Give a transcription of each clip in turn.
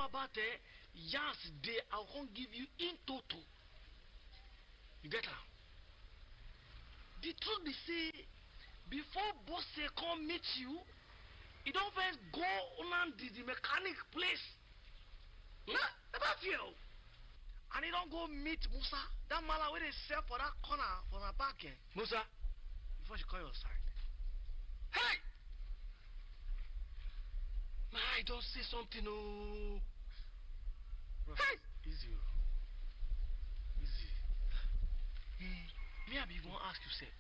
about yes, day I won't give you in total. You get her? The truth be say, before boss say come meet you, you don't first go on the mechanic place. Never feel. And you don't go meet Musa, that mala where they sell for that corner for my back. Musa, before she call your side. Hey! My eye don't say something, oh. Hey! Easy. Easy. Me I be won't ask you, say,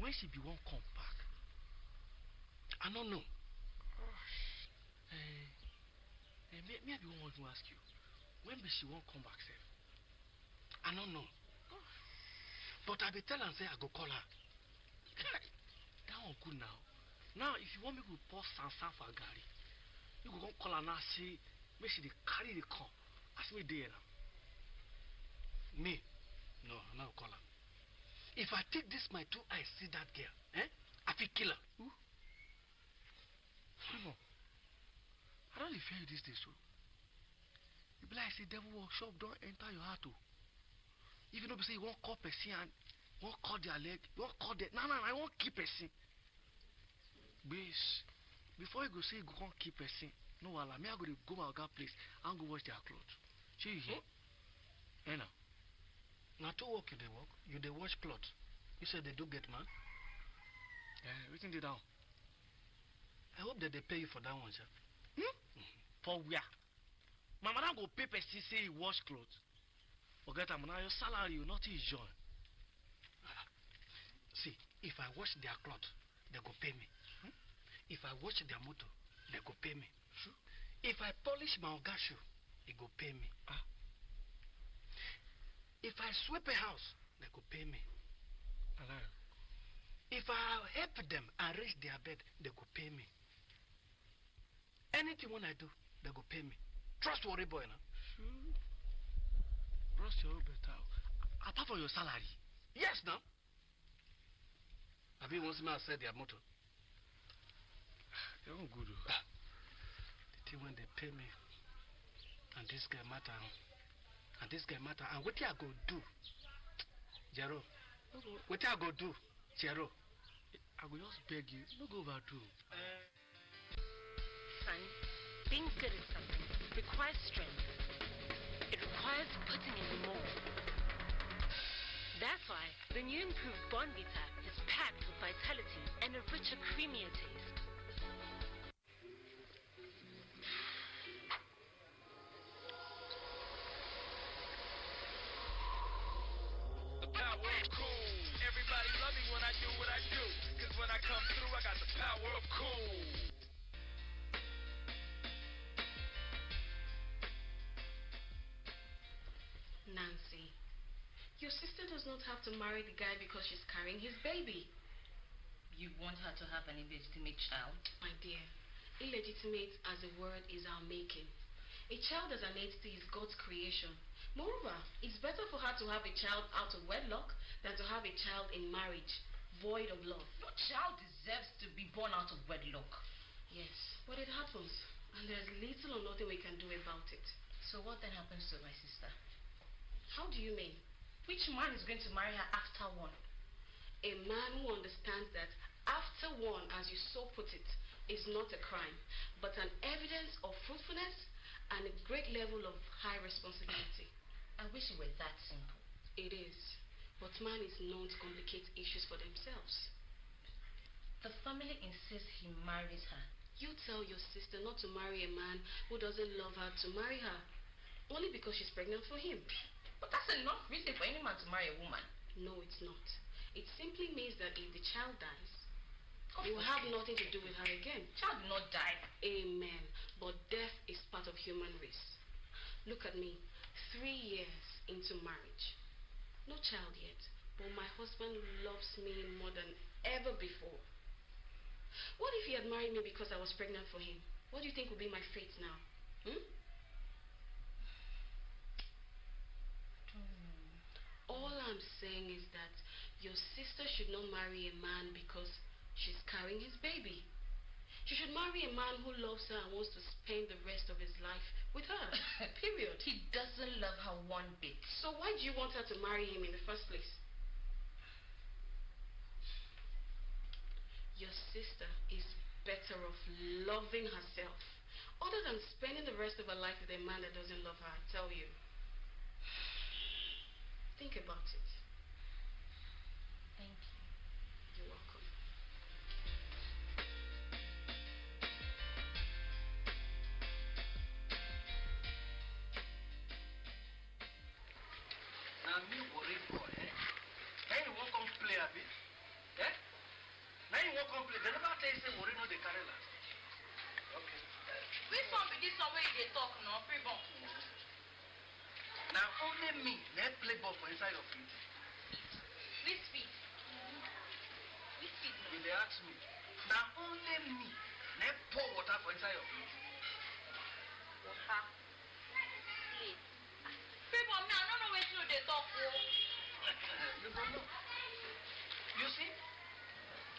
when she be won't come back? I don't know. Me I be won't want to ask you. When be she won't come back, sir? I don't know. But I be tell and say I go call her. That one good now. Now if you want me to pour sansan for a gari, you go call her now, say, make she dey carry the car. Ask me there now. Me? No, I'm not call her. If I take this my 2 eyes, see that girl, I feel kill her. Who? Come on. I don't fear you this day, so. You be like say devil workshop don't enter your heart, oh. Even though you say you won't call person and won't cut their leg, you won't cut their... No, I won't keep person. Base, before you go say you go can't keep person, no, I me I go to go my girl place and go wash their clothes. See you here? Now. Now to work you work, you they wash clothes. You said they do get man. Yeah, we can do that. I hope that they pay you for that one, sir. For where? My madam go pay person say you wash clothes. Forget I'm now your salary, you not is join. See, if I wash their clothes, they go pay me. If I wash their motor, they go pay me. If I polish my oga shoe, they go pay me. If I sweep a house, they go pay me. If I help them arrange their bed, they go pay me. Anything when I do, they go pay me. Trust worry boy now. Trust your better. Apart from your salary. Yes now. Have you once me said their motto? They're all good. The thing when they pay me, and this guy matter, and what I go do, Jero? What I go do, Jero? I will just beg you, don't go overdo. Son, being good at something requires strength. It requires putting in more. That's why the new improved Bonvita is packed with vitality and a richer, creamier taste. Everybody love me when I do what I do, cause when I come through I got the power of cool. Nancy, your sister does not have to marry the guy because she's carrying his baby. You want her to have an illegitimate child? My dear, illegitimate as a word is our making. A child as an entity is God's creation. Moreover, it's better for her to have a child out of wedlock than to have a child in marriage, void of love. No child deserves to be born out of wedlock. Yes, but it happens, and there's little or nothing we can do about it. So what then happens to my sister? How do you mean? Which man is going to marry her after one? A man who understands that after one, as you so put it, is not a crime, but an evidence of fruitfulness and a great level of high responsibility. I wish it were that simple. It is, but man is known to complicate issues for themselves. The family insists he marries her. You tell your sister not to marry a man who doesn't love her to marry her, only because she's pregnant for him. But that's enough reason for any man to marry a woman. No, it's not. It simply means that if the child dies, you will have nothing to do with her again. Child will not die. Amen. But death is part of human race. Look at me. 3 years into marriage. No child yet. But my husband loves me more than ever before. What if he had married me because I was pregnant for him? What do you think would be my fate now? All I'm saying is that your sister should not marry a man because she's carrying his baby. She should marry a man who loves her and wants to spend the rest of his life with her. Period. He doesn't love her one bit. So why do you want her to marry him in the first place? Your sister is better off loving herself other than spending the rest of her life with a man that doesn't love her, I tell you. Think about it. Thank you. You're welcome. Now me worry for Now you won't come play a bit. Eh? Now you won't come play. They never tell you say worry no they carry last. Okay. Which one be this one where they talk now? Freeborn. Now only me, let play ball for inside your feet. Which feet? Which feet? When they ask me, now only me, let pour water for inside your feet. Water. Please. Freeborn, me, I don't know where they talk. You don't know. You see,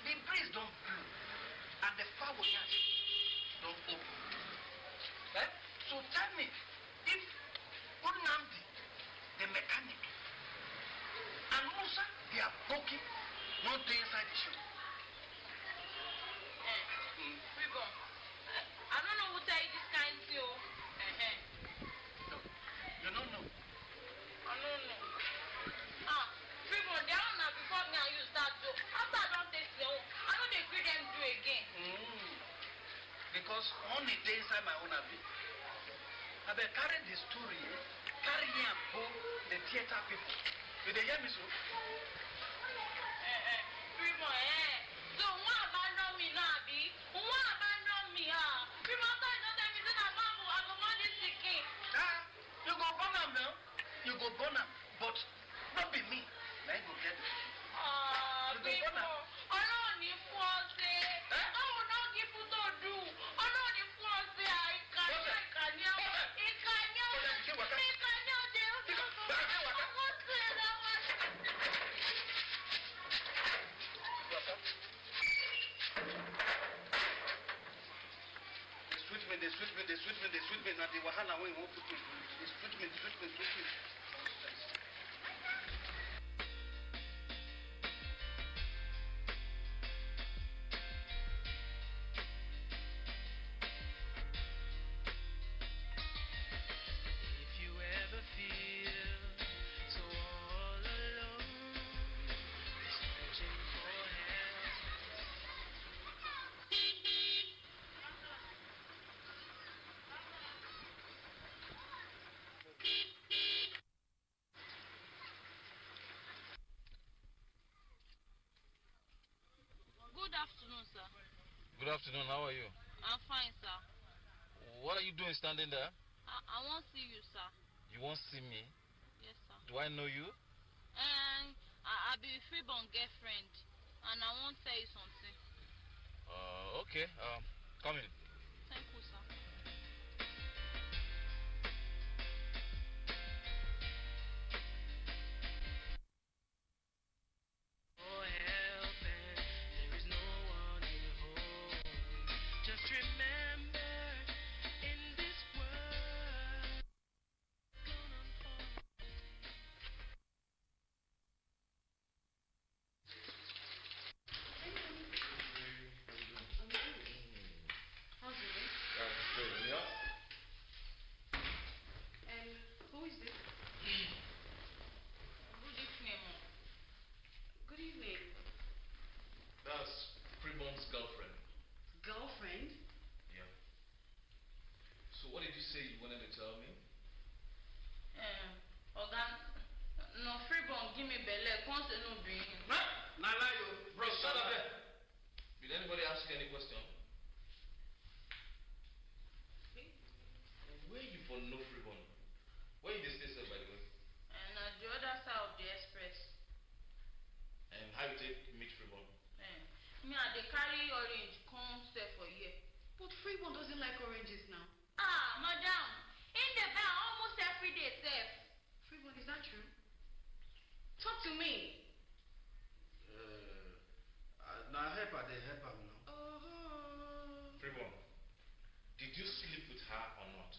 the breeze don't blow, and the fire don't open. Eh? So tell me, if Unamdi, the mechanic, and Musa, the aboki, not the inside the show. Freeborn, I don't know what I this kind of you. No, you don't know. I don't know. Freeborn, they are now before me and you start to. After I don't taste you, I know they feel them do again. Because only day inside my own habit. I been carry the story, carry here go the theater people. Did they hear me so? Freeborn, so why abandon me now, Abi? Why abandon me, Freeborn, don't tell me that I go want this chicken. You go burn them now. You go burn them. But not be me. Now you go get it. Freeborn, I don't need force. I will not give you to do. I don't need force. I can't. They sweet me, now the wahala when you won't put me. They sweet me. If you ever feel so all alone, searching for help. Good afternoon, sir. Good afternoon, how are you? I'm fine, sir. What are you doing standing there? I won't see you, sir. You won't see me? Yes, sir. Do I know you? And I'll be a Freeborn girlfriend, and I won't tell you something. Okay, come in. Thank you, sir. For help, and there is no one in home. Just remember, in this world, gonna fall. How's it going? That's good, yeah? And who is this? Good evening, Mom. Good evening. That's Freeborn's girlfriend. Girlfriend? Yeah. So what did you say you wanted to tell me? No, Freeborn, give me belly. Can't say no bring. Now lie you. Bro, shut up there. Did anybody ask you any question? Where you for no Freeborn? Where you stay, sir, by the way? And the other side of the express. And how you take meet Freeborn? Me, I dey carry orange come stay for here. But Freeborn doesn't like oranges now. Madam, in the bar almost every day, sef. Freeborn, is that true? Talk to me. Now help her, they help her now. Freeborn, did you sleep with her or not?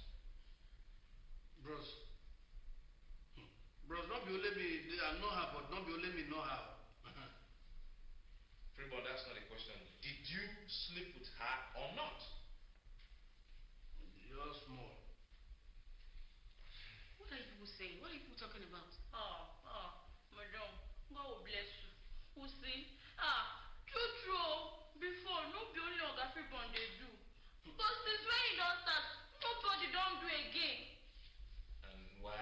saying? What are you people talking about? Madam, God will bless you. Who see? True. Before, no be only Oga Freeborn they do. But since when you don't start, nobody don't do again. And why?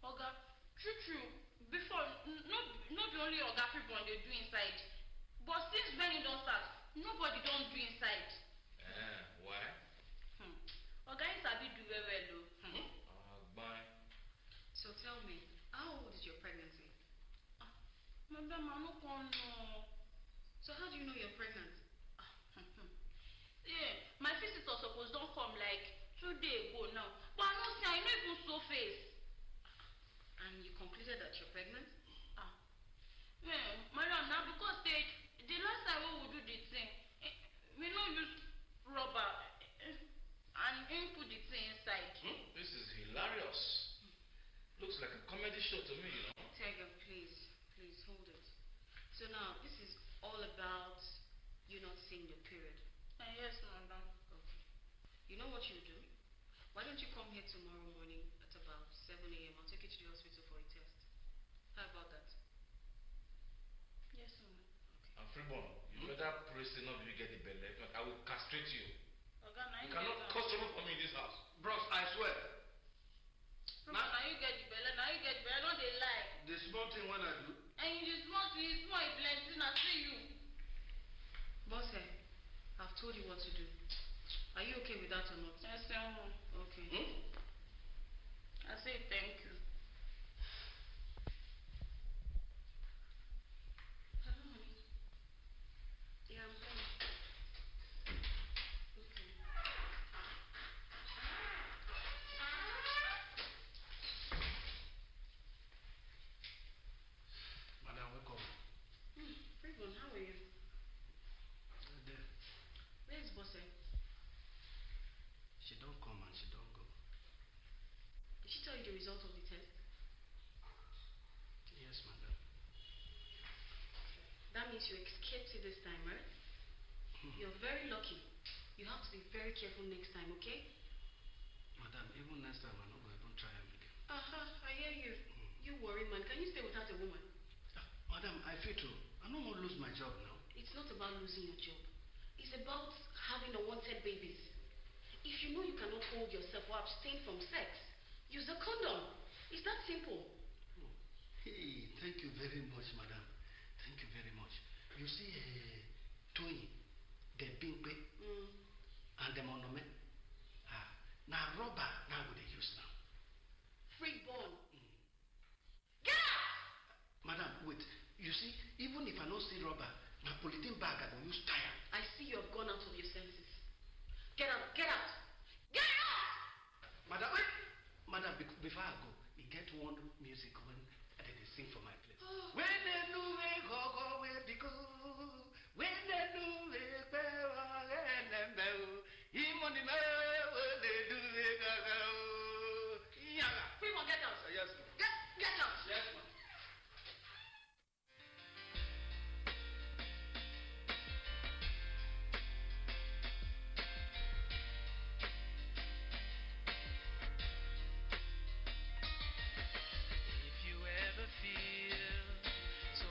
Oga, true. Before, no be only Oga Freeborn they do inside. But since when you don't start, nobody don't do inside. Why? Oga is a bit do well though. Bye. So tell me, how old is your pregnancy? Madam, I don't know. So how do you know you're pregnant? Yeah, my visitor suppose don't come like 2 days ago now. But I know say I know even so face. And you concluded that you're pregnant? Yeah, madam, now because the last time when we do the thing, we no use rubber and put the thing inside. This is hilarious. Looks like a comedy show to me, you know. Tiger, please hold it. So now, this is all about you not seeing your period. Yes, madam. Okay. You know what you do? Why don't you come here tomorrow morning at about 7 a.m. I'll take you to the hospital for a test. How about that? Yes, madam. Okay. And Freeborn, you better pray say not you get the belly. If not, I will castrate you. Oga, now You you cannot get cause trouble for me in this house. Bros, I swear. Now you get the belly. Now you get the belly. Don't they lie? The small thing when I do. And you just want to eat more plenty. Now see you. Boss, I've told you what to do. Are you okay with that or not? Yes, ma'am. Okay. I say thank you. Hello, honey. Yeah, I'm coming. Okay. Madam, welcome. Freeborn, how are you? There. Where is Boss? She don't come and she don't go. Did she tell you the result of the test? Yes, madam. That means you escaped it this time, right? You're very lucky. You have to be very careful next time, okay? Madam, even next time I'm not going to try him again. I hear you. You worry, man. Can you stay without a woman? Madam, I feel to. I don't want to lose my job now. It's not about losing your job. It's about having unwanted babies. If you know you cannot hold yourself or abstain from sex, use a condom. It's that simple. Oh. Hey, thank you very much, madam. Thank you very much. You see, Tony, the Bingbe, and the Monument. Now, rubber, now what they use now. Freeborn. Get out! Madam, wait. You see, even if I don't see rubber, my polythene bag I will use tire. I see you have gone out of your senses. Get out! Get out! Get out! Madam, wait. Madam, before I go, you get one music when they sing for my place. When they do they go where they go. When they do they go and them go. Him on the mail, when they do they go. Yeah. Freeborn, get out! Yes, ma'am. Get out! Yes, ma'am. If you ever feel so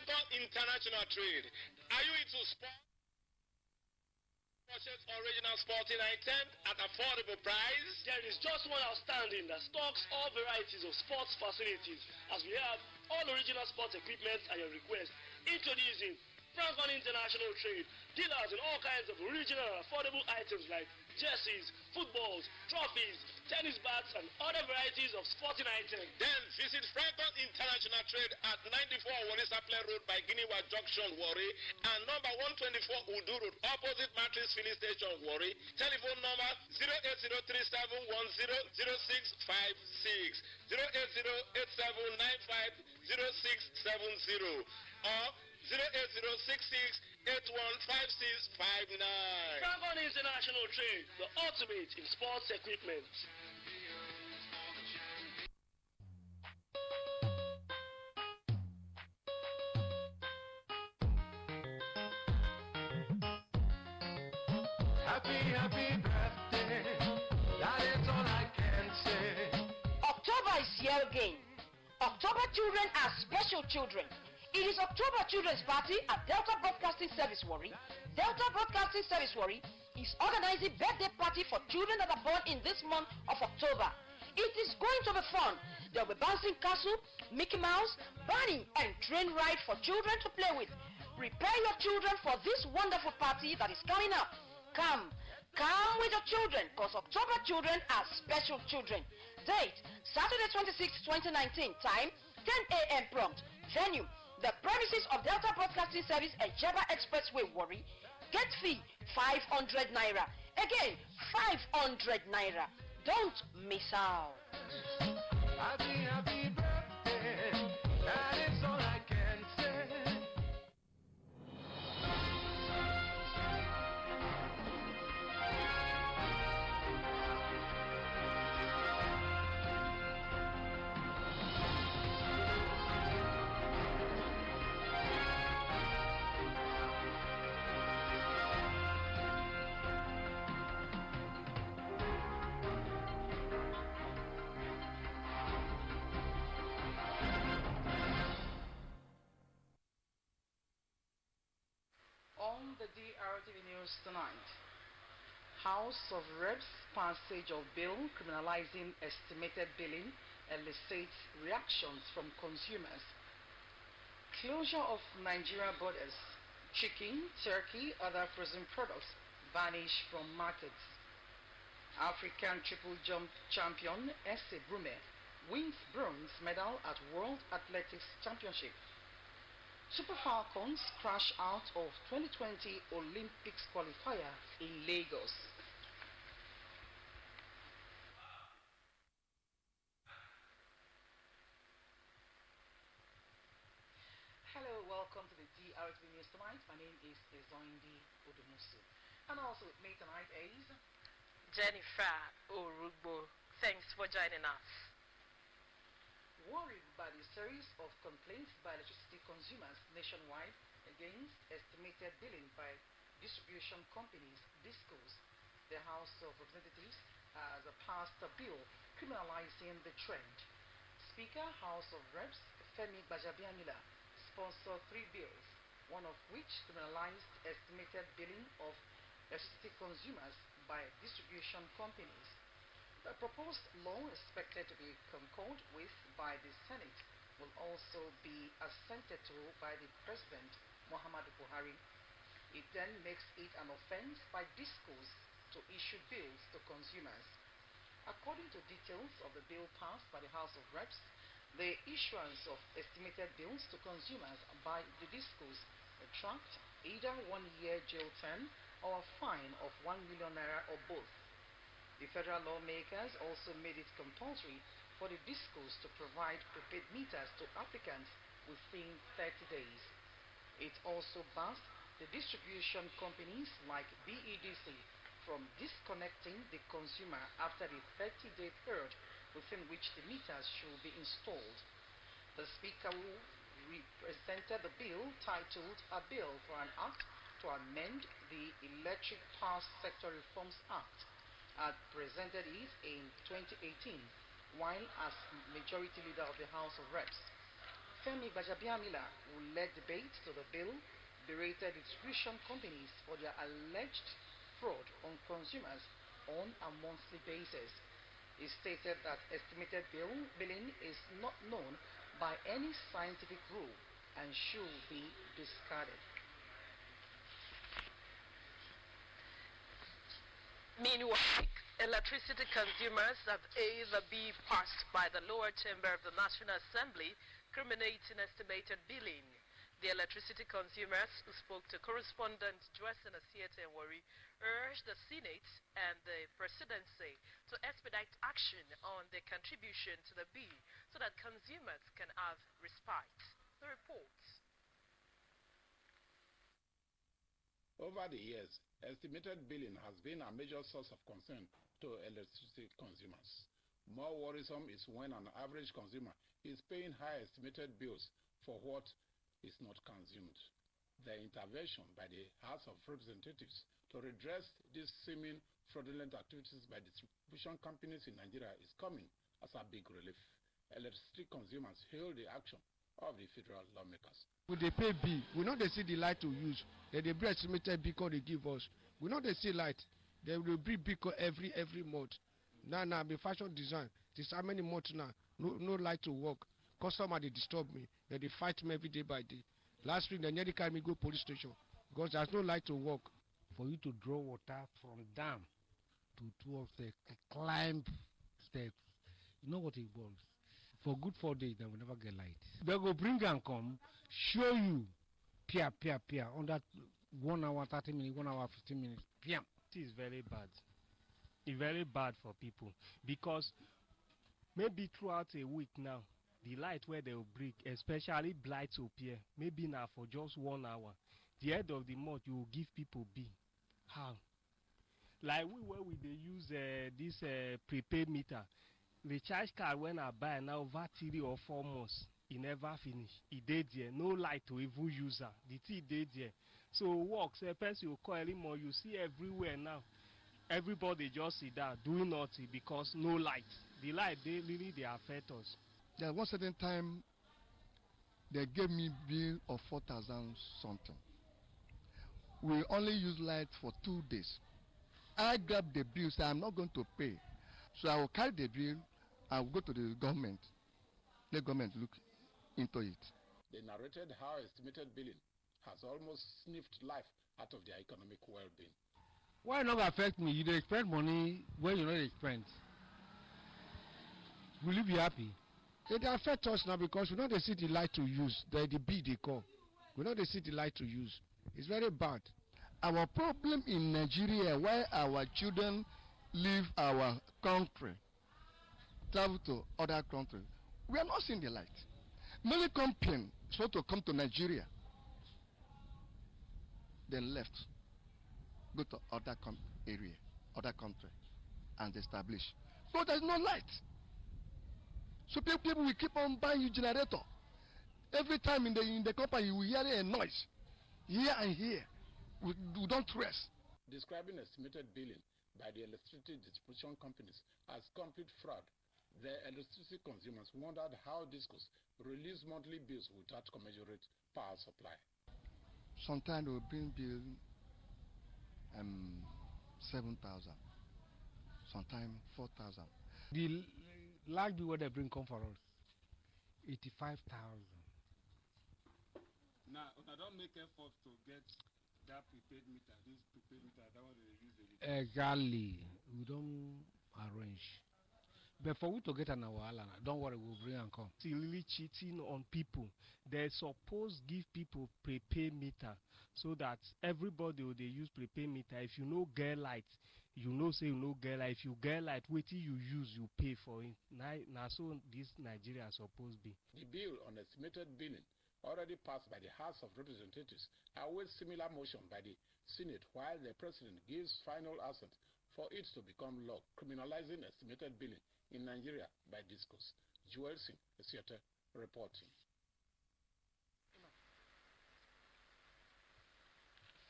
Frankfurt International Trade. Are you into sport? Purchase original sporting items at affordable price. There is just one outstanding that stocks all varieties of sports facilities, as we have all original sports equipment at your request. Introducing Frankfurt International Trade, dealers in all kinds of original and affordable items like jerseys, footballs, trophies, tennis bats, and other varieties of sporting items. Then visit Frankfurt International Trade at 94 Wanisaple Road by Guinea Junction, Warri, and number 124 Udu Road, opposite Matrix Filling Station, Warri. Telephone number 08037100656, 08087950670, or 08066815659. Frankfurt International Trade, the ultimate in sports equipment. Happy birthday, that is all I can say. October is here again. October children are special children. It is October Children's Party at Delta Broadcasting Service Warri. Delta Broadcasting Service Warri is organizing birthday party for children that are born in this month of October. It is going to be fun. There will be bouncing castle, Mickey Mouse, bunny, and train ride for children to play with. Prepare your children for this wonderful party that is coming up. Come with your children, because October children are special children. Date, Saturday 26, 2019. Time, 10 a.m. prompt. Venue, the premises of Delta Broadcasting Service at Jeba Expressway, Warri. Gate fee, 500 naira. Again, 500 naira. Don't miss out. Happy birthday, that is all I can say. On the Drtv News tonight, House of Reps passage of bill criminalizing estimated billing elicits reactions from consumers. Closure of Nigeria borders, chicken, turkey, other frozen products vanish from markets. African triple jump champion Ese Brume wins bronze medal at World Athletics Championship. Super Falcons crash out of 2020 Olympics qualifier in Lagos. Hello, welcome to the DRTV News tonight. My name is Ezoindi Odumusu. And also with me tonight is Jennifer Orugbo. Thanks for joining us. Worried by the series of complaints by electricity consumers nationwide against estimated billing by distribution companies, DISCOs, the House of Representatives has passed a bill criminalizing the trend. Speaker, House of Reps, Femi Gbajabiamila, sponsored 3 bills, one of which criminalized estimated billing of electricity consumers by distribution companies. The proposed law, expected to be concurred with by the Senate, will also be assented to by the President, Muhammadu Buhari. It then makes it an offense by DISCOs to issue bills to consumers. According to details of the bill passed by the House of Reps, the issuance of estimated bills to consumers by the DISCOs attract either 1-year jail term or a fine of 1 million naira or both. The federal lawmakers also made it compulsory for the DISCOs to provide prepaid meters to applicants within 30 days. It also bars the distribution companies like BEDC from disconnecting the consumer after the 30-day period within which the meters should be installed. The Speaker who represented the bill, titled A Bill for an Act to Amend the Electric Power Sector Reforms Act, had presented it in 2018 while as Majority Leader of the House of Reps. Femi Gbajabiamila, who led debate to the bill, berated distribution companies for their alleged fraud on consumers on a monthly basis. He stated that estimated billing is not known by any scientific rule and should be discarded. Meanwhile, electricity consumers have either been passed by the lower chamber of the National Assembly, criminating estimated billing. The electricity consumers who spoke to correspondent Joyce Asiete-Nwori urged the Senate and the presidency to expedite action on their contribution to the bill so that consumers can have respite. The report. Over the years, estimated billing has been a major source of concern to electricity consumers. More worrisome is when an average consumer is paying high estimated bills for what is not consumed. The intervention by the House of Representatives to redress these seeming fraudulent activities by distribution companies in Nigeria is coming as a big relief. Electricity consumers hail the action of the federal lawmakers. We dey pay bill, we know they see the light to use. They bring estimated bill they give us. We know they see light. They will bring bill every month. Now be fashion design. This how many months now? No light to work. Customer they disturb me. They fight me every day by day. Last week they nearly carry me go police station because there's no light to work. For you to draw water from dam to towards the climb steps, you know what it was. For good 4 days, they will never get light. They go bring and come, show you, pia, under 1 hour, 30 minutes, 1 hour, 15 minutes, pia. It is very bad. It's very bad for people because maybe throughout a week now, the light where they will bring, especially light to appear, maybe now for just 1 hour. The end of the month, you will give people bill. How? Like where we they use this prepaid meter. The charge card when I buy now over 3 or 4 months, it never finish. It dead there, no light to even use her. The tea dead there. So works, a person you call anymore, you see everywhere now. Everybody just sit down doing nothing because no light. The light they affect us. There was one certain time they gave me bill of 4,000 something. We only use light for 2 days. I grabbed the bill, say I'm not going to pay. So I will carry the bill, I will go to the government. Let government look into it. They narrated how estimated billing has almost sniffed life out of their economic well-being. Why not affect me? You dey spend money when you know they spend. Will you be happy? They affect us now because we know they see the light to use. The bill they call. We know they see the light to use. It's very bad. Our problem in Nigeria, why our children leave our country, travel to other countries, we are not seeing the light. Many companies supposed to come to Nigeria, then left, go to other area, other country, and establish. So there's no light. So people will keep on buying you generator. Every time in the company, you will hear a noise, here and here. We don't rest. Describing estimated billing by the electricity distribution companies as complete fraud, the electricity consumers wondered how discos release monthly bills without commensurate power supply. Sometimes they will bring bill 7,000, sometimes 4,000. The large bill what they bring come for us, 85,000. Now, I don't make effort to get that prepaid meter, this prepaid meter, that one they use every day. Exactly. We don't arrange. But for we to get an Awala, don't worry, we'll bring and come. It's really cheating on people. They're supposed to give people prepaid meter so that everybody will they use prepaid meter. If you know get light, you know say you know get light. If you get light, wait till you use, you pay for it. Now so this Nigeria is supposed to be. The bill on estimated billing already passed by the House of Representatives awaits similar motion by the Senate while the President gives final assent for it to become law, criminalizing estimated billing in Nigeria by discourse. Joyce Asiete reporting.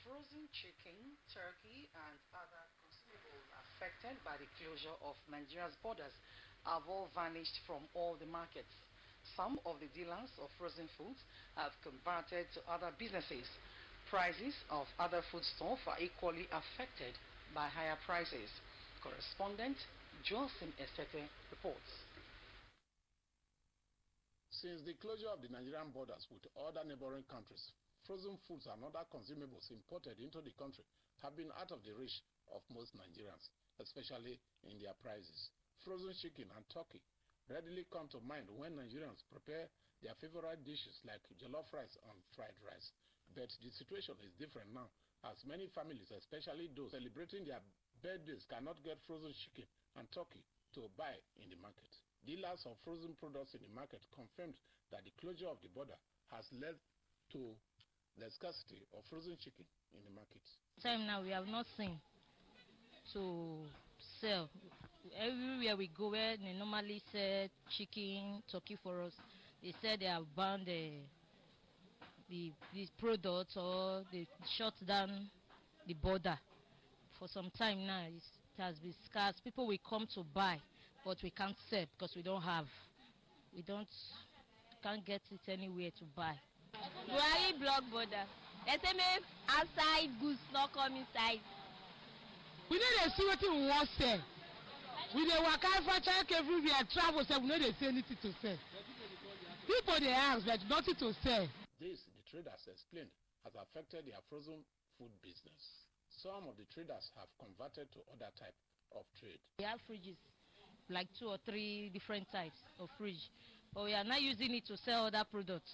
Frozen chicken, turkey, and other consumables affected by the closure of Nigeria's borders have all vanished from all the markets. Some of the dealers of frozen foods have converted to other businesses. Prices of other foodstuffs are equally affected by higher prices. Correspondent Johnson Esete reports. Since the closure of the Nigerian borders with other neighboring countries, frozen foods and other consumables imported into the country have been out of the reach of most Nigerians, especially in their prices. Frozen chicken and turkey readily come to mind when Nigerians prepare their favorite dishes like jollof rice and fried rice. But the situation is different now, as many families, especially those celebrating their birthdays, cannot get frozen chicken and turkey to buy in the market. Dealers of frozen products in the market confirmed that the closure of the border has led to the scarcity of frozen chicken in the market. Time now we have not seen to sell. Everywhere we go, where they normally sell chicken, turkey for us, they said they have banned these products, or they shut down the border. For some time now, it has been scarce. People will come to buy, but we can't sell because we don't have. Can't get it anywhere to buy. Buhari block border. They say make outside goods not come inside. We know they see what we want to sell. We dey waka for check everywhere, travel, so we know they say anything to sell. People they ask, but nothing to sell. This, the traders explained, has affected their frozen food business. Some of the traders have converted to other type of trade. We have fridges, like 2 or 3 different types of fridge, but we are not using it to sell other products,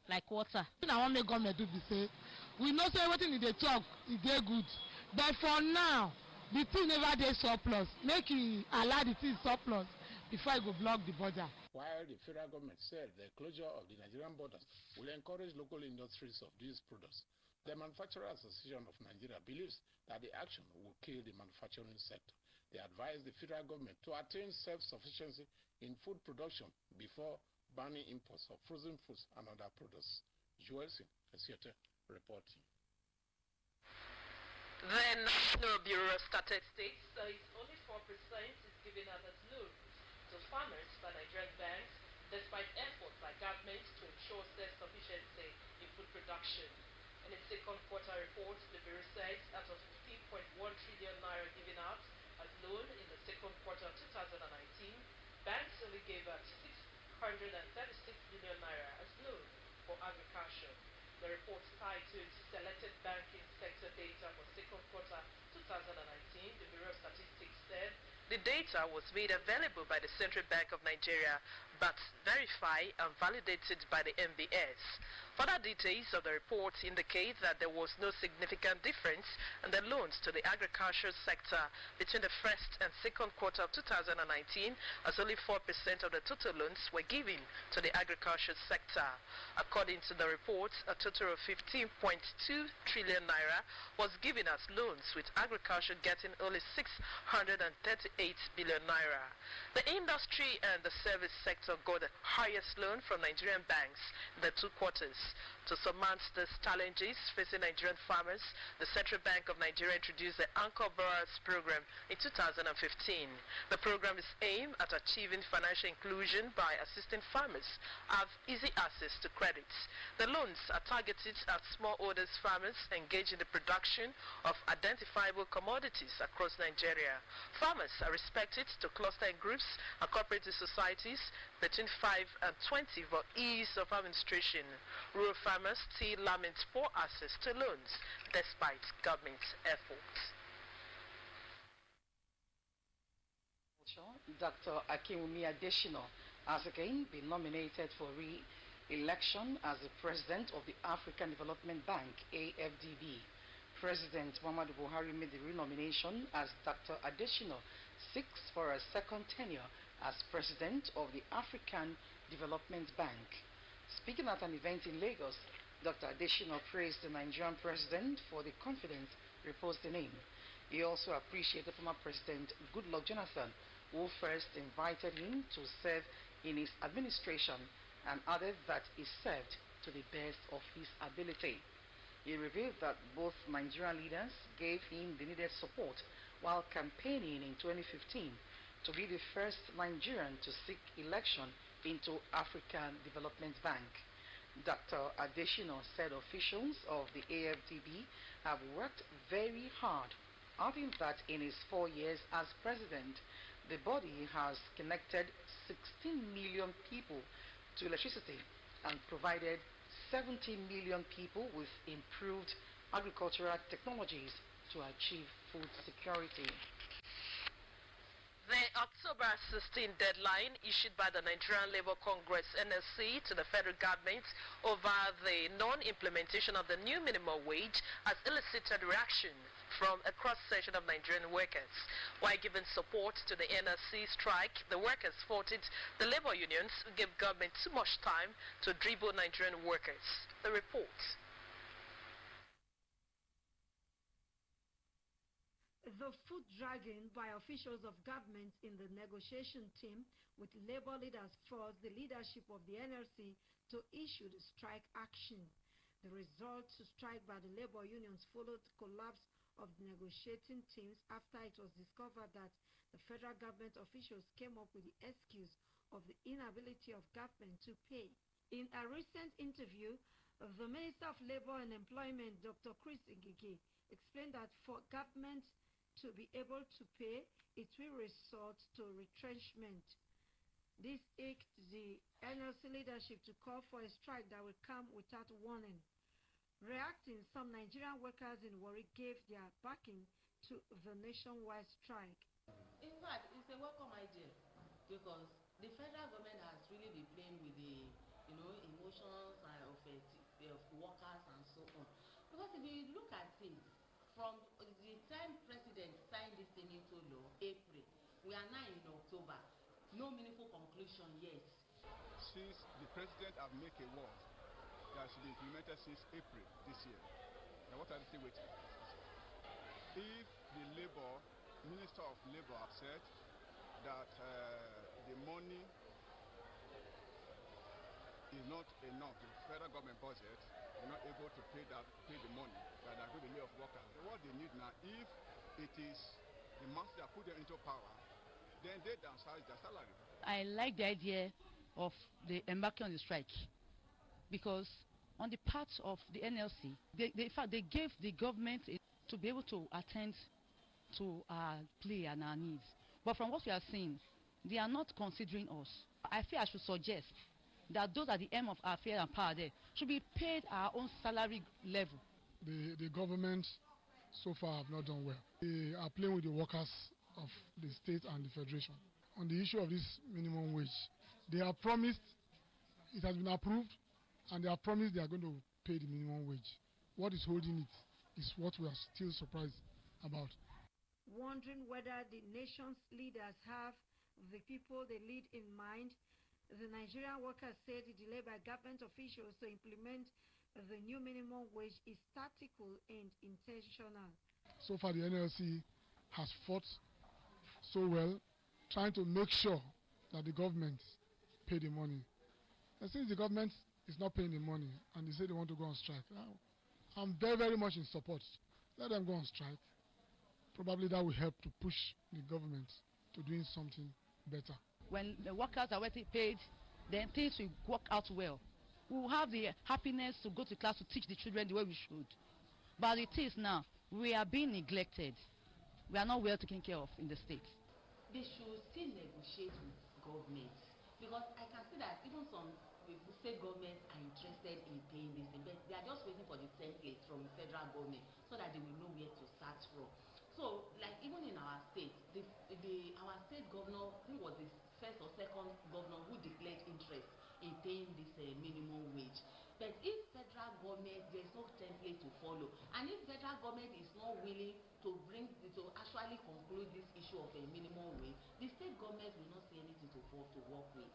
like water. I want make government do be say, we know say everything they talk is dey good, but for now, the thing never dey surplus. Make it allow the thing surplus before it go block the border. While the federal government said the closure of the Nigerian borders will encourage local industries of these products, the Manufacturers Association of Nigeria believes that the action will kill the manufacturing sector. They advise the federal government to attain self-sufficiency in food production before banning imports of frozen foods and other products. Joelson Esiete reporting. The National Bureau of Statistics says only 4% is given out as loans to farmers by Nigerian banks, despite efforts by government to ensure self-sufficiency in food production. In its second quarter report, the Bureau says out of 15.1 trillion naira given out as loan in the second quarter of 2019, banks only gave out 636 billion naira as loan for agriculture. The report titled Selected Banking Sector Data for Second Quarter 2019, the Bureau of Statistics said the data was made available by the Central Bank of Nigeria but verified and validated by the MBS. Further details of the report indicate that there was no significant difference in the loans to the agricultural sector between the first and second quarter of 2019, as only 4% of the total loans were given to the agricultural sector. According to the report, a total of 15.2 trillion naira was given as loans, with agriculture getting only 638 billion naira. The industry and the service sector got the highest loan from Nigerian banks in the 2 quarters. To surmount these challenges facing Nigerian farmers, the Central Bank of Nigeria introduced the Anchor Borrowers Program in 2015. The program is aimed at achieving financial inclusion by assisting farmers have easy access to credit. The loans are targeted at smallholders farmers engaged in the production of identifiable commodities across Nigeria. Farmers are expected to cluster in groups and cooperative societies between 5 and 20 for ease of administration. Rural farmers still lament poor access to loans despite government efforts. Dr. Akinwumi Adesina has again been nominated for re-election as the President of the African Development Bank, AFDB. President Muhammadu Buhari made the re-nomination as Dr. Adesina seeks for a second tenure as President of the African Development Bank. Speaking at an event in Lagos, Dr. Adesina praised the Nigerian President for the confidence reposed in him. He also appreciated former President Goodluck Jonathan, who first invited him to serve in his administration, and added that he served to the best of his ability. He revealed that both Nigerian leaders gave him the needed support while campaigning in 2015 to be the first Nigerian to seek election into African Development Bank. Dr. Adeshino said officials of the AFDB have worked very hard, adding that in his 4 years as president, the body has connected 16 million people to electricity and provided 70 million people with improved agricultural technologies to achieve food security. The October 16 deadline issued by the Nigerian Labour Congress NLC to the federal government over the non-implementation of the new minimum wage has elicited reaction from a cross-section of Nigerian workers. While giving support to the NLC strike, the workers faulted the labor unions who gave government too much time to dribble Nigerian workers. The report. The foot dragging by officials of government in the negotiation team with labor leaders forced the leadership of the NLC to issue the strike action. The result to strike by the labor unions followed the collapse of the negotiating teams after it was discovered that the federal government officials came up with the excuse of the inability of government to pay. In a recent interview, the Minister of Labor and Employment, Dr. Chris Ngige, explained that for government to be able to pay, it will resort to retrenchment. This irked the NLC leadership to call for a strike that will come without warning. Reacting, some Nigerian workers in Warri gave their backing to the nationwide strike. In fact, it's a welcome idea because the federal government has really been playing with the emotions of workers and so on. Because if you look at it, from the time President signed this thing into law, April, we are now in October. No meaningful conclusion yet. Since the President has made a word that should be implemented since April this year, then what are they still waiting? If the Minister of Labor has said that the money is not enough, the federal government budget is not able to pay the money that are going to lay off workers. What they need now, if it is the master that put them into power, then they downsize their salary. I like the idea of the embarking on the strike because on the part of the NLC, in fact, they gave the government to be able to attend to our plea and our needs. But from what we are seeing, they are not considering us. I feel I should suggest that those at the end of our affairs and power there should be paid our own salary level. The government so far have not done well. They are playing with the workers of the state and the federation. On the issue of this minimum wage, they have promised, it has been approved, and they have promised they are going to pay the minimum wage. What is holding it is what we are still surprised about. Wondering whether the nation's leaders have the people they lead in mind, the Nigerian workers say the delay by government officials to implement the new minimum wage is tactical and intentional. So far, the NLC has fought so well, trying to make sure that the government pay the money. And since the government is not paying the money and they say they want to go on strike, I'm very, very much in support. Let them go on strike. Probably that will help to push the government to doing something better. When the workers are well paid, then things will work out well. We will have the happiness to go to class to teach the children the way we should. But it is now, we are being neglected. We are not well taken care of in the state. They should still negotiate with government because I can see that even some state governments are interested in paying this thing, but they are just waiting for the template from the federal government so that they will know where to start from. So, like even in our state, our state governor, who was the first or second governor who declared interest in paying this minimum wage. But if federal government, there is no template to follow, and if federal government is not willing to actually conclude this issue of a minimum wage, the state government will not see anything to work with.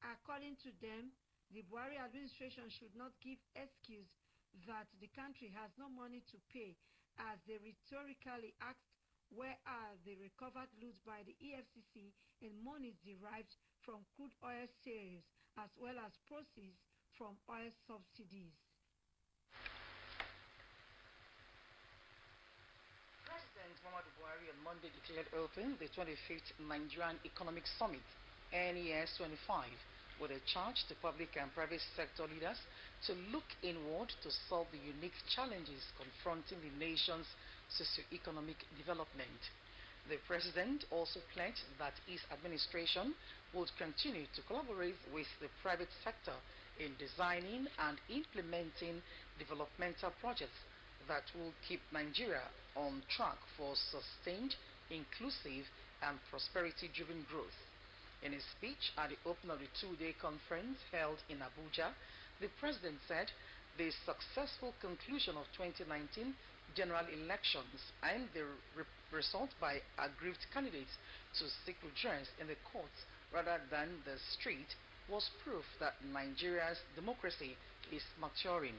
According to them, the Buhari administration should not give excuse that the country has no money to pay, as they rhetorically asked where are the recovered loot by the EFCC and monies derived from crude oil sales, as well as proceeds from oil subsidies. President Muhammadu Buhari on Monday declared open the 25th Nigerian Economic Summit, NES 25, with a charge to public and private sector leaders to look inward to solve the unique challenges confronting the nation's socio-economic development. The president also pledged that his administration would continue to collaborate with the private sector in designing and implementing developmental projects that will keep Nigeria on track for sustained, inclusive, and prosperity-driven growth. In his speech at the opening of the two-day conference held in Abuja, the president said the successful conclusion of 2019 general elections and the result by aggrieved candidates to seek redress in the courts rather than the street was proof that Nigeria's democracy is maturing.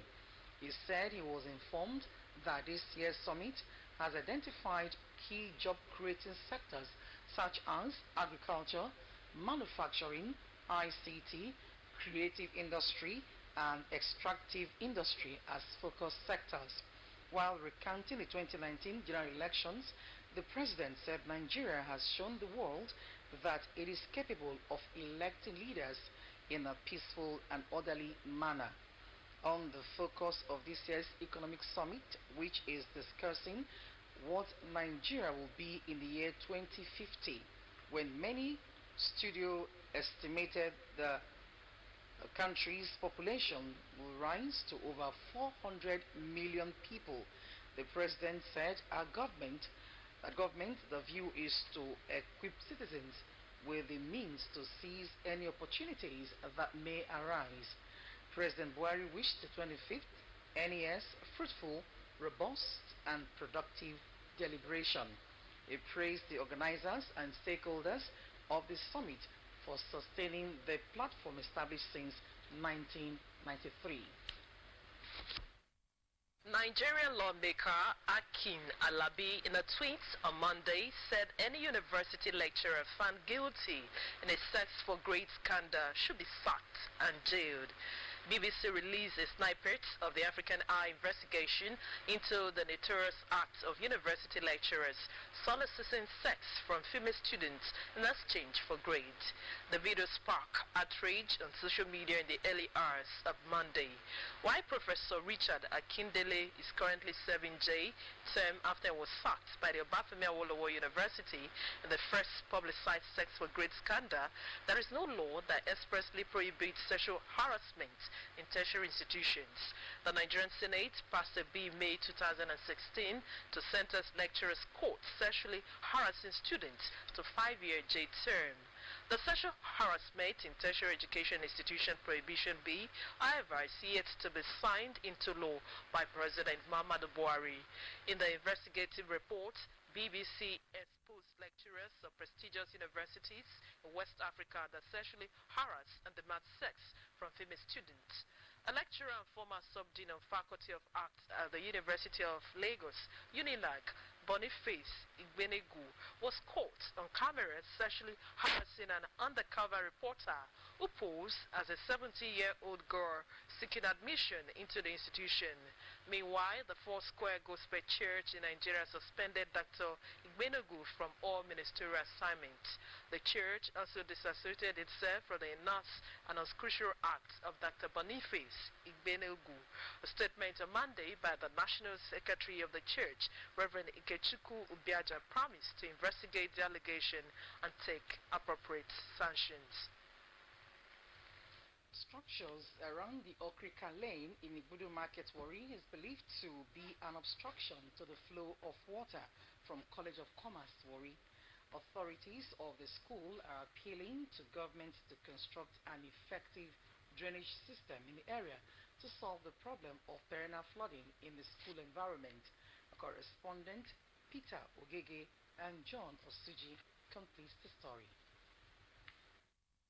He said he was informed that this year's summit has identified key job-creating sectors such as agriculture, manufacturing, ICT, creative industry, and extractive industry as focus sectors. While recounting the 2019 general elections, the president said Nigeria has shown the world that it is capable of electing leaders in a peaceful and orderly manner. On the focus of this year's economic summit, which is discussing what Nigeria will be in the year 2050, when many studios estimated the country's population will rise to over 400 million people. The president said the view is to equip citizens with the means to seize any opportunities that may arise. President Buhari wished the 25th NES fruitful, robust, and productive deliberation. He praised the organizers and stakeholders of the summit for sustaining the platform established since 1993. Nigerian lawmaker Akin Alabi, in a tweet on Monday, said any university lecturer found guilty in a sex for grade scandal should be sacked and jailed. BBC released a snippet of the African Eye investigation into the notorious acts of university lecturers soliciting sex from female students in exchange for grades. The video sparked outrage on social media in the early hours of Monday. While Professor Richard Akindele is currently serving J term after he was sacked by the Obafemi Awolowo University in the first publicized sex for grade scandal, there is no law that expressly prohibits sexual harassment in tertiary institutions. The Nigerian Senate passed a bill in May 2016 to sentence lecturers caught sexually harassing students to 5-year jail term. The Sexual Harassment in Tertiary Education Institution Prohibition Bill, however, is yet to be signed into law by President Muhammadu Buhari. In the investigative report, BBC exposed lecturers of prestigious universities in West Africa that sexually harass and demand sex from female students. A lecturer and former subdean of Faculty of Arts at the University of Lagos, UNILAG, Boniface Igbenegu, was caught on camera sexually harassing an undercover reporter who posed as a 70-year-old girl seeking admission into the institution. Meanwhile, the Foursquare Gospel Church in Nigeria suspended Dr. Igbenegu from all ministerial assignments. The church also disassociated itself from the heinous and unscriptural acts of Dr. Boniface Igbenegu. A statement on Monday by the National Secretary of the church, Reverend Ikechukwu Ubiaja, promised to investigate the allegation and take appropriate sanctions. Structures around the Okrika Lane in Igbudu Market Warri is believed to be an obstruction to the flow of water from College of Commerce Warri. Authorities of the school are appealing to government to construct an effective drainage system in the area to solve the problem of perennial flooding in the school environment. A correspondent, Peter Ogege and John Osuji, completes the story.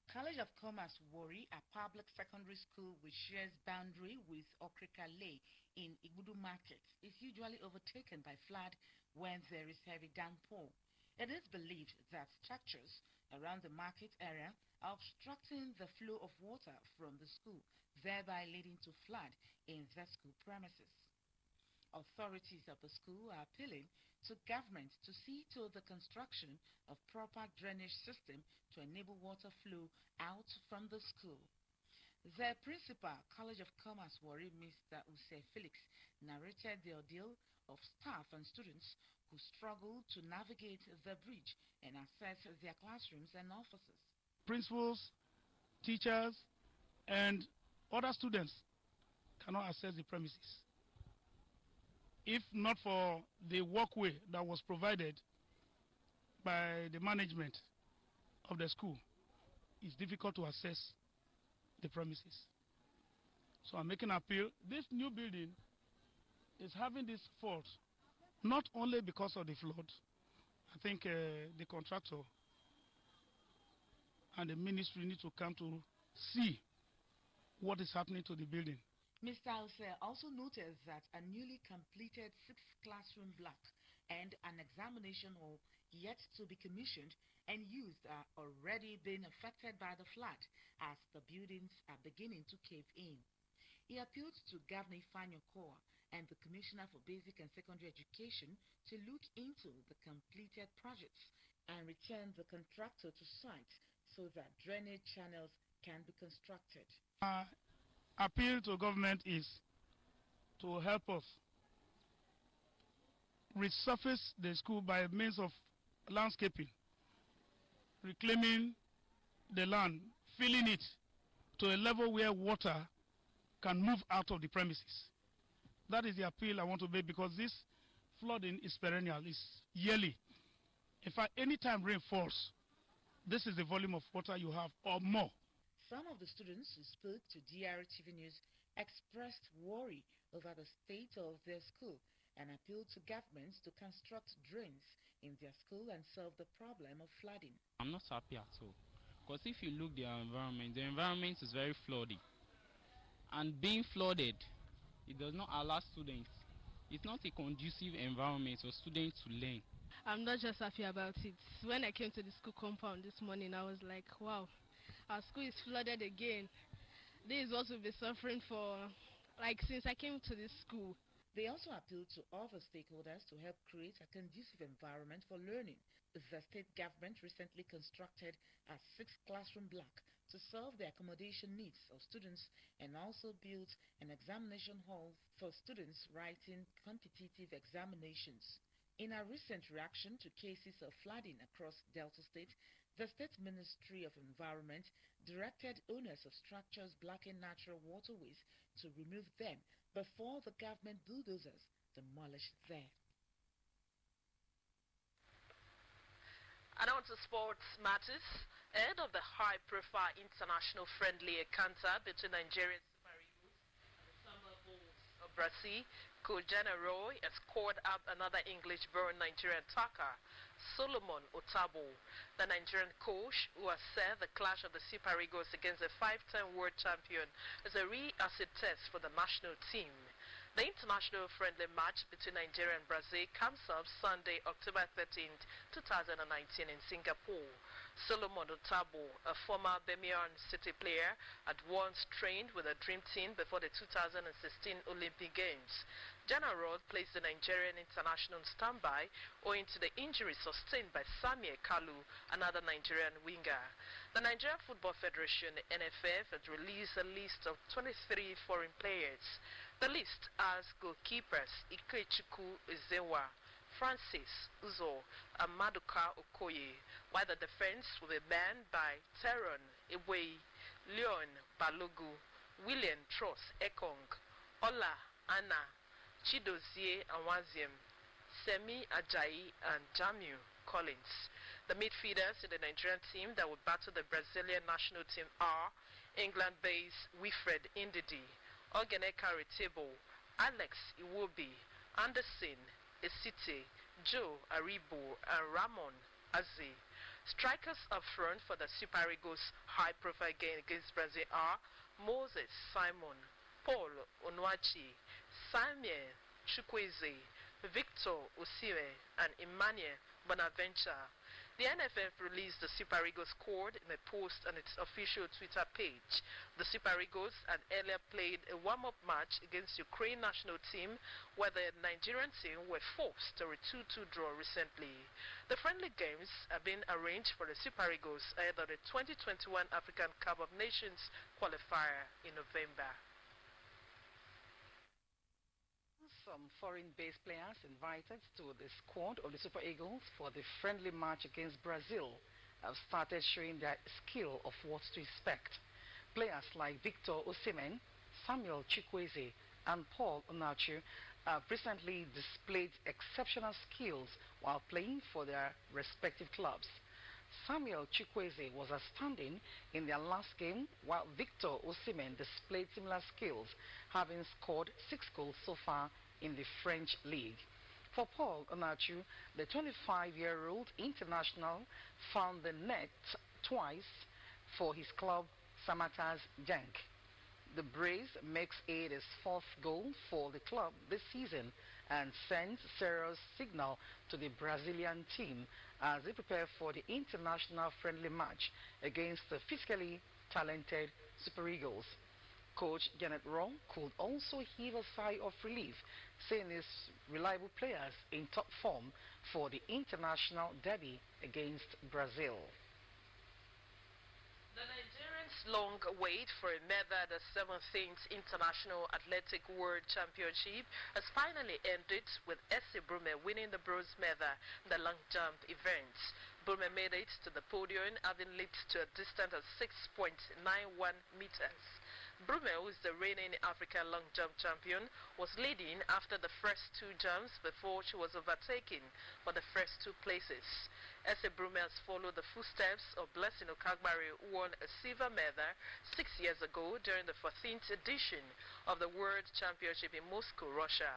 College of Commerce Warri, a public secondary school which shares boundary with Okrika Lane in Igbudu Market, is usually overtaken by flood when there is heavy downpour. It is believed that structures around the market area are obstructing the flow of water from the school, thereby leading to flood in the school premises. Authorities of the school are appealing to government to see to the construction of proper drainage system to enable water flow out from the school. The principal, College of Commerce Warri, Mr. Use Felix, narrated the ordeal of staff and students who struggle to navigate the bridge and access their classrooms and offices. Principals, teachers, and other students cannot access the premises. If not for the walkway that was provided by the management of the school, it's difficult to access the premises. So I'm making an appeal. This new building is having this fault not only because of the flood. I think the contractor and the ministry need to come to see what is happening to the building. Mr. Ause also noted that a newly completed 6-classroom block and an examination hall yet to be commissioned and used are already being affected by the flood as the buildings are beginning to cave in. He appealed to Governor Ifeanyi Okowa and the Commissioner for Basic and Secondary Education to look into the completed projects and return the contractor to site so that drainage channels can be constructed. Appeal to government is to help us resurface the school by means of landscaping, reclaiming the land, filling it to a level where water can move out of the premises. That is the appeal I want to make, because this flooding is perennial, it's yearly. In fact, anytime rain falls, this is the volume of water you have or more. Some of the students who spoke to Drtv News expressed worry over the state of their school and appealed to governments to construct drains in their school and solve the problem of flooding. I'm not happy at all, because if you look at the environment is very flooded. And being flooded, it does not allow students. It's not a conducive environment for students to learn. I'm not just happy about it. When I came to the school compound this morning, I was like, wow, our school is flooded again. This is what we've been suffering for, like, since I came to this school. They also appealed to other stakeholders to help create a conducive environment for learning. The state government recently constructed a 6-classroom block to solve the accommodation needs of students and also built an examination hall for students writing competitive examinations. In a recent reaction to cases of flooding across Delta State, the State Ministry of Environment directed owners of structures blocking natural waterways to remove them before the government bulldozers demolish them. And on to sports matters. Ahead of the high-profile international friendly encounter between Nigerian Super Eagles and the Samba Bulls of Brazil, Coach Roy has scored up another English-born Nigerian attacker, Solomon Otabo. The Nigerian coach, who has said the clash of the Super Eagles against the 5-time world champion is a real-acid test for the national team. The international friendly match between Nigeria and Brazil comes up Sunday, October 13th, 2019 in Singapore. Solomon Otabo, a former Birmingham City player, had once trained with the Dream Team before the 2016 Olympic Games. General placed the Nigerian international on standby owing to the injury sustained by Samuel Kalu, another Nigerian winger. The Nigerian Football Federation, NFF, has released a list of 23 foreign players. The list has goalkeepers Ikechukwu Ezewa, Francis Uzo, and Maduka Okoye, while the defense will be manned by Teron Ewei, Leon Balogu, William Tross Ekong, Ola Anna, Chidozie Anwaziem, Semi Ajayi, and Jamiu Collins. The midfielders in the Nigerian team that will battle the Brazilian national team are England-based Wilfred Ndidi, Ogeneka Retebo, Alex Iwobi, Anderson Esite, Joe Aribo, and Ramon Aze. Strikers up front for the Super Eagles' high-profile game against Brazil are Moses Simon, Paul Onwachi, Samuel Chukwueze, Victor Osiwe, and Emmanuel Bonaventure. The NFF released the Super Eagles squad in a post on its official Twitter page. The Super Eagles had earlier played a warm-up match against Ukraine national team, where the Nigerian team were forced to a 2-2 draw recently. The friendly games have been arranged for the Super Eagles ahead of the 2021 African Cup of Nations qualifier in November. Some foreign-based players invited to the squad of the Super Eagles for the friendly match against Brazil have started showing their skill of what to expect. Players like Victor Osimhen, Samuel Chukwueze, and Paul Onachu have recently displayed exceptional skills while playing for their respective clubs. Samuel Chukwueze was outstanding in their last game, while Victor Osimhen displayed similar skills, having scored 6 goals so far in the French league. For Paul Onachu, the 25-year-old international found the net twice for his club Samatas Genk. The Brace makes it his 4th goal for the club this season and sends serious signal to the Brazilian team as they prepare for the international friendly match against the physically talented Super Eagles. Coach Janet Rowe could also heave a sigh of relief, saying his reliable players in top form for the international derby against Brazil. The Nigerians' long wait for a medal at the 17th International Athletic World Championship has finally ended, with Essie Brume winning the bronze medal in the long jump event. Brume made it to the podium, having leaped to a distance of 6.91 meters. Brume, who is the reigning African long jump champion, was leading after the first 2 jumps before she was overtaken for the first 2 places. Essie Brume has followed the footsteps of Blessing Okagbare, who won a silver medal 6 years ago during the 14th edition of the World Championship in Moscow, Russia.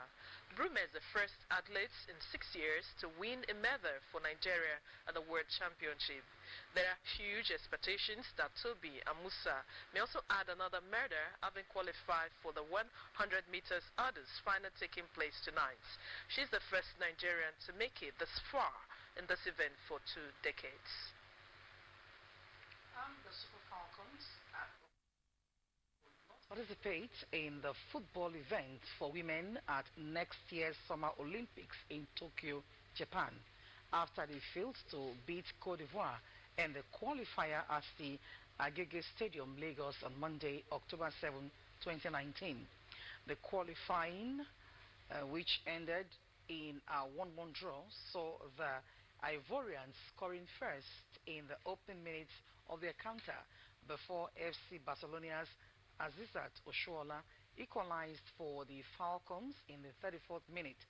Brume is the first athlete in 6 years to win a medal for Nigeria at the World Championship. There are huge expectations that Toby Amusa may also add another medal, having qualified for the 100 meters hurdles final taking place tonight. She's the first Nigerian to make it this far in this event for 2 decades. The Super Falcons participate in the football event for women at next year's Summer Olympics in Tokyo, Japan, after they failed to beat Cote d'Ivoire in the qualifier at the Agege Stadium, Lagos on Monday, October 7, 2019. The qualifying, which ended in a 1-1 draw, saw the Ivorians scoring first in the opening minutes of their counter before FC Barcelona's Azizat Oshoala equalized for the Falcons in the 34th minute.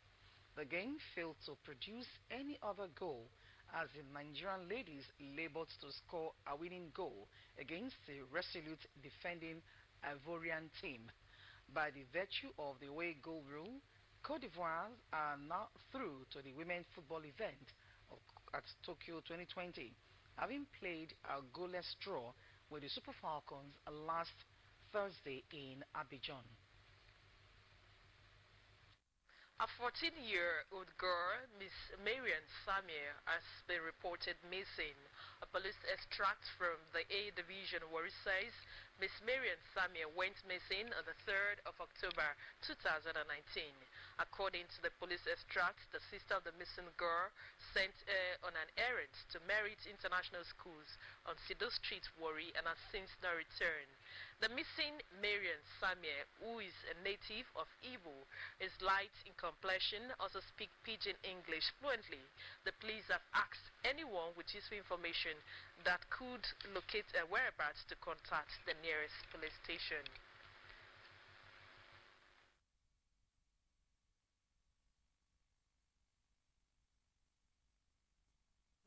The game failed to produce any other goal as the Nigerian ladies labored to score a winning goal against the resolute defending Ivorian team. By the virtue of the away goal rule, Cote d'Ivoire are now through to the women's football event at Tokyo 2020, having played a goalless draw with the Super Falcons last Thursday in Abidjan. A 14-year-old girl, Miss Marian Samir, has been reported missing. A police extract from the A Division Warri says Miss Marian Samir went missing on the 3rd of October 2019. According to the police extract, the sister of the missing girl sent her on an errand to Merit International Schools on Sido Street, Warri, and has since not returned. The missing Marian Samir, who is a native of Igbo, is light in complexion, also speaks Pidgin English fluently. The police have asked anyone with useful information that could locate her whereabouts to contact the nearest police station.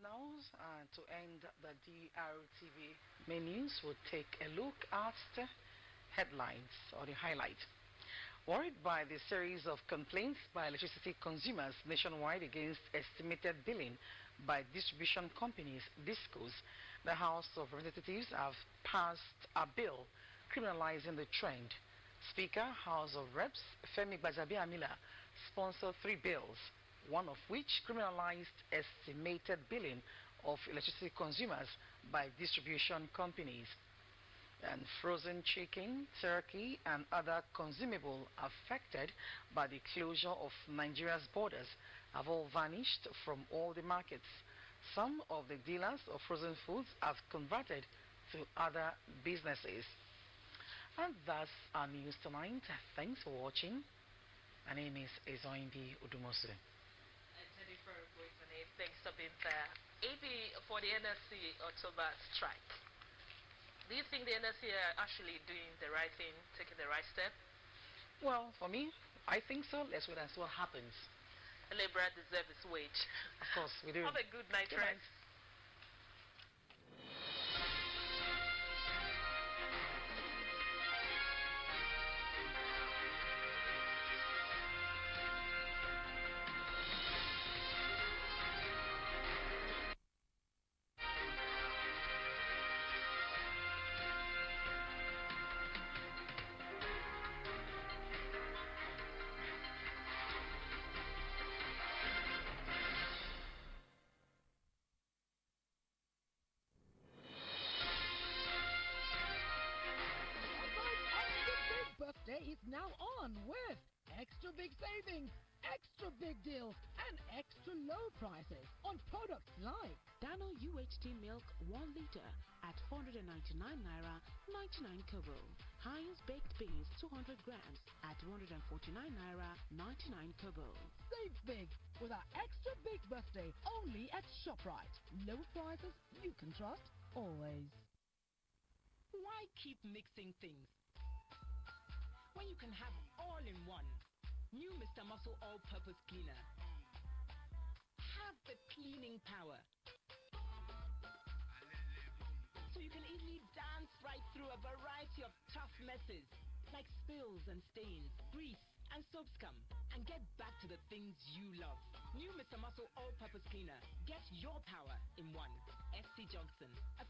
Now, to end the DRTV menus, we'll take a look at the headlines or the highlight. Worried by the series of complaints by electricity consumers nationwide against estimated billing by distribution companies, DISCOs, the House of Representatives have passed a bill criminalizing the trend. Speaker, House of Reps, Femi Gbajabiamila, sponsored 3 bills, one of which criminalized estimated billing of electricity consumers by distribution companies. And frozen chicken, turkey, and other consumables affected by the closure of Nigeria's borders have all vanished from all the markets. Some of the dealers of frozen foods have converted to other businesses. And that's our news tonight. Thanks for watching. My name is Ezoimbi Udumosu. Thanks for being there. AB for the NSC October strike. Do you think the NSC are actually doing the right thing, taking the right step? Well, for me, I think so. Let's wait and see what happens. A laborer deserves his wage. Of course, we do. Have a good night, rest. Birthday is now on with extra big savings, extra big deals, and extra low prices on products like Dano UHT milk 1 liter at 499 naira 99 kobo. Heinz baked beans 200 grams at 149 naira 99 kobo. Save big with our extra big birthday only at ShopRite. Low prices you can trust always. Why keep mixing things when you can have all in one? New Mr. Muscle All-Purpose Cleaner. Have the cleaning power, so you can easily dance right through a variety of tough messes like spills and stains, grease and soap scum, and get back to the things you love. New Mr. Muscle All-Purpose Cleaner. Get your power in one. SC Johnson, a